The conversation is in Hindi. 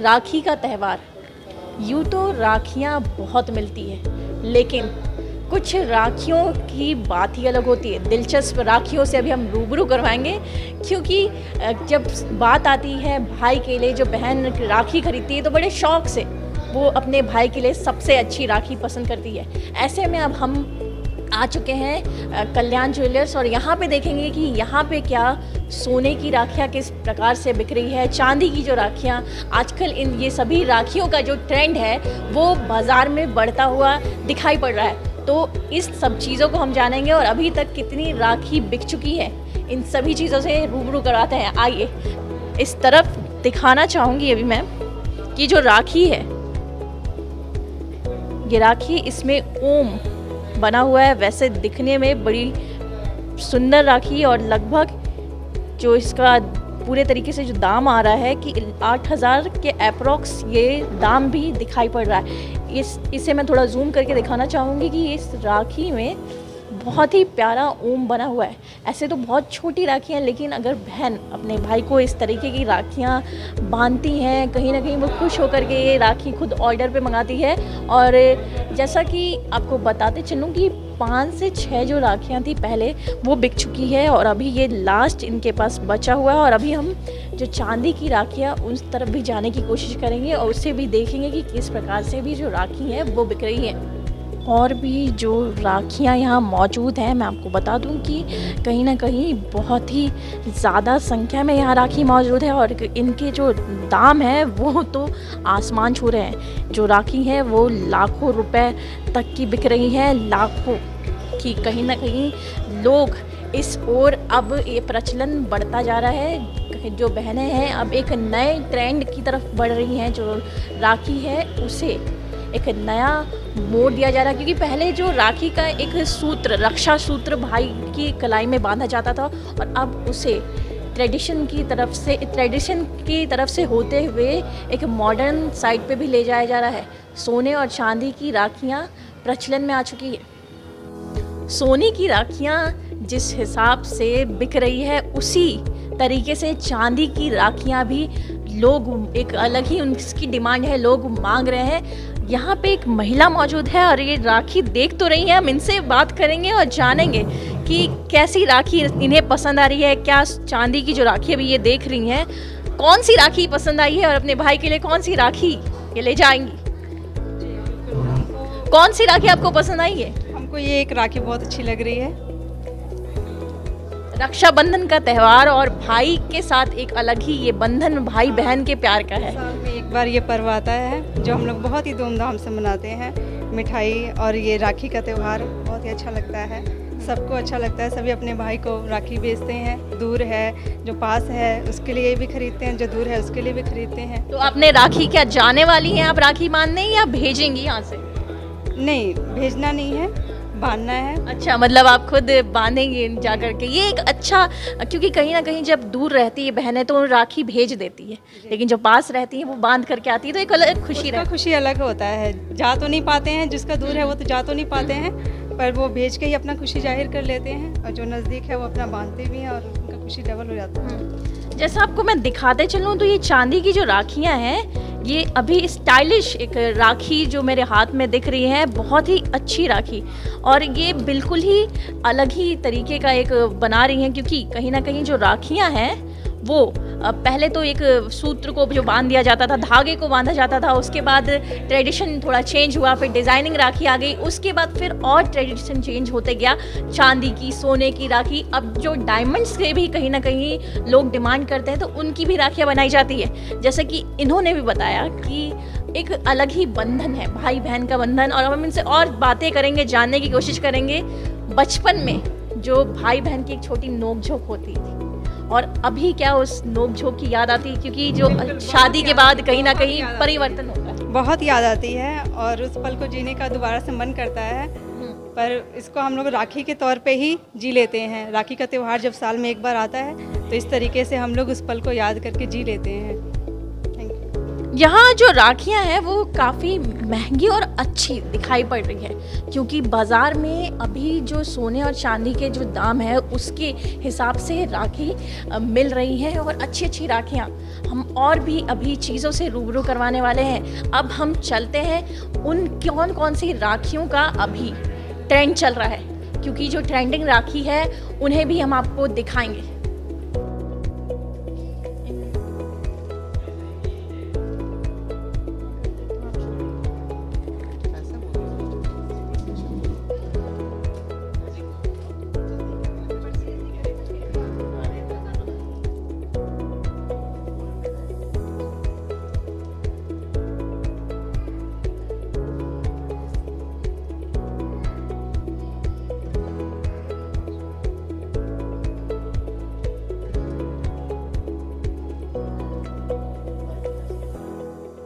राखी का त्यौहार, यूँ तो राखियाँ बहुत मिलती है, लेकिन कुछ राखियों की बात ही अलग होती है। दिलचस्प राखियों से अभी हम रूबरू करवाएंगे, क्योंकि जब बात आती है भाई के लिए, जो बहन राखी खरीदती है तो बड़े शौक़ से वो अपने भाई के लिए सबसे अच्छी राखी पसंद करती है। ऐसे में अब हम आ चुके हैं कल्याण ज्वेलर्स, और यहाँ पे देखेंगे कि यहाँ पे क्या सोने की राखियाँ किस प्रकार से बिक रही है, चांदी की जो राखियाँ आजकल, इन ये सभी राखियों का जो ट्रेंड है वो बाज़ार में बढ़ता हुआ दिखाई पड़ रहा है। तो इस सब चीज़ों को हम जानेंगे, और अभी तक कितनी राखी बिक चुकी है, इन सभी चीज़ों से रूबरू करवाते हैं। आइए, इस तरफ दिखाना चाहूँगी अभी मैं कि जो राखी है, ये राखी, इसमें ओम बना हुआ है। वैसे दिखने में बड़ी सुंदर राखी, और लगभग जो इसका पूरे तरीके से जो दाम आ रहा है कि 8,000 के अप्रॉक्स ये दाम भी दिखाई पड़ रहा है। इसे मैं थोड़ा जूम करके दिखाना चाहूँगी कि इस राखी में बहुत ही प्यारा ओम बना हुआ है। ऐसे तो बहुत छोटी राखियाँ, लेकिन अगर बहन अपने भाई को इस तरीके की राखियाँ बांधती हैं, कहीं ना कहीं वो खुश होकर के ये राखी खुद ऑर्डर पे मंगाती है। और जैसा कि आपको बताते चलूँ कि 5 से 6 जो राखियाँ थी पहले, वो बिक चुकी है, और अभी ये लास्ट इनके पास बचा हुआ है। और अभी हम जो चांदी की राखियाँ, उस तरफ भी जाने की कोशिश करेंगे, और उससे भी देखेंगे कि किस प्रकार से भी जो राखी है वो बिक रही है। और भी जो राखियाँ यहाँ मौजूद हैं, मैं आपको बता दूं कि कहीं ना कहीं बहुत ही ज़्यादा संख्या में यहाँ राखी मौजूद है, और इनके जो दाम हैं वो तो आसमान छू रहे हैं। जो राखी है वो लाखों रुपए तक की बिक रही है, लाखों की। कहीं ना कहीं लोग इस ओर अब ये प्रचलन बढ़ता जा रहा है। जो बहनें हैं अब एक नए ट्रेंड की तरफ बढ़ रही हैं। जो राखी है उसे एक नया मोड़ दिया जा रहा है, क्योंकि पहले जो राखी का एक सूत्र, रक्षा सूत्र भाई की कलाई में बांधा जाता था, और अब उसे ट्रेडिशन की तरफ से होते हुए एक मॉडर्न साइड पे भी ले जाया जा रहा है। सोने और चांदी की राखियाँ प्रचलन में आ चुकी है। सोने की राखियाँ जिस हिसाब से बिक रही है, उसी तरीके से चांदी की राखियाँ भी लोग, एक अलग ही उनकी डिमांड है, लोग मांग रहे हैं। यहाँ पे एक महिला मौजूद है, और ये राखी देख तो रही हैं। हम इनसे बात करेंगे और जानेंगे कि कैसी राखी इन्हें पसंद आ रही है। क्या चांदी की जो राखी अभी ये देख रही हैं, कौन सी राखी पसंद आई है, और अपने भाई के लिए कौन सी राखी ये ले जाएंगी। कौन सी राखी आपको पसंद आई है? हमको ये एक राखी बहुत अच्छी लग रही है। रक्षाबंधन का त्यौहार, और भाई के साथ एक अलग ही ये बंधन भाई बहन के प्यार का है। साल में एक बार ये पर्व आता है जो हम लोग बहुत ही धूमधाम से मनाते हैं। मिठाई और ये राखी का त्यौहार बहुत ही अच्छा लगता है, सबको अच्छा लगता है। सभी अपने भाई को राखी बेचते हैं, दूर है जो पास है उसके लिए भी खरीदते हैं, जो दूर है उसके लिए भी खरीदते हैं। तो आपने राखी क्या जाने वाली हैं आप राखी बांधने, या भेजेंगी यहाँ से? नहीं, भेजना नहीं है, बांधना है। अच्छा, मतलब आप खुद बांधेंगे जा कर के। ये एक अच्छा, क्योंकि कहीं ना कहीं जब दूर रहती है बहनें तो राखी भेज देती है, लेकिन जो पास रहती है वो बांध करके आती है, तो एक अलग खुशी रहती है। खुशी अलग होता है। जा तो नहीं पाते हैं, जिसका दूर है वो तो जा तो नहीं पाते हैं, पर वो भेज के ही अपना खुशी जाहिर कर लेते हैं, और जो नज़दीक है वो अपना बांधते भी हैं, और उनका खुशी डबल हो जाता है। जैसा आपको मैं दिखाते चलूँ तो ये चांदी की जो राखियाँ हैं, ये अभी स्टाइलिश एक राखी जो मेरे हाथ में दिख रही है, बहुत ही अच्छी राखी, और ये बिल्कुल ही अलग ही तरीके का एक बना रही हैं, क्योंकि कहीं ना कहीं जो राखियाँ हैं वो पहले तो एक सूत्र को जो बांध दिया जाता था, धागे को बांधा जाता था, उसके बाद ट्रेडिशन थोड़ा चेंज हुआ, फिर डिज़ाइनिंग राखी आ गई, उसके बाद फिर और ट्रेडिशन चेंज होते गया, चांदी की, सोने की राखी। अब जो डायमंड्स के भी कहीं ना कहीं लोग डिमांड करते हैं, तो उनकी भी राखियाँ बनाई जाती है। जैसे कि इन्होंने भी बताया कि एक अलग ही बंधन है, भाई बहन का बंधन। और हम इनसे और बातें करेंगे, जानने की कोशिश करेंगे बचपन में जो भाई बहन की एक छोटी नोक-झोंक होती थी, और अभी क्या उस नोक-झोंक की याद आती है, क्योंकि जो शादी के बाद कहीं ना कहीं परिवर्तन होता है। बहुत याद आती है, और उस पल को जीने का दोबारा से मन करता है, पर इसको हम लोग राखी के तौर पे ही जी लेते हैं। राखी का त्यौहार जब साल में एक बार आता है, तो इस तरीके से हम लोग उस पल को याद करके जी लेते हैं। Thank you. यहाँ जो राखियाँ हैं वो काफ़ी महंगी और अच्छी दिखाई पड़ रही है, क्योंकि बाज़ार में अभी जो सोने और चांदी के जो दाम है उसके हिसाब से राखी मिल रही हैं, और अच्छी अच्छी राखियाँ हम और भी अभी चीज़ों से रूबरू करवाने वाले हैं। अब हम चलते हैं उन कौन कौन सी राखियों का अभी ट्रेंड चल रहा है, क्योंकि जो ट्रेंडिंग राखी है उन्हें भी हम आपको दिखाएंगे।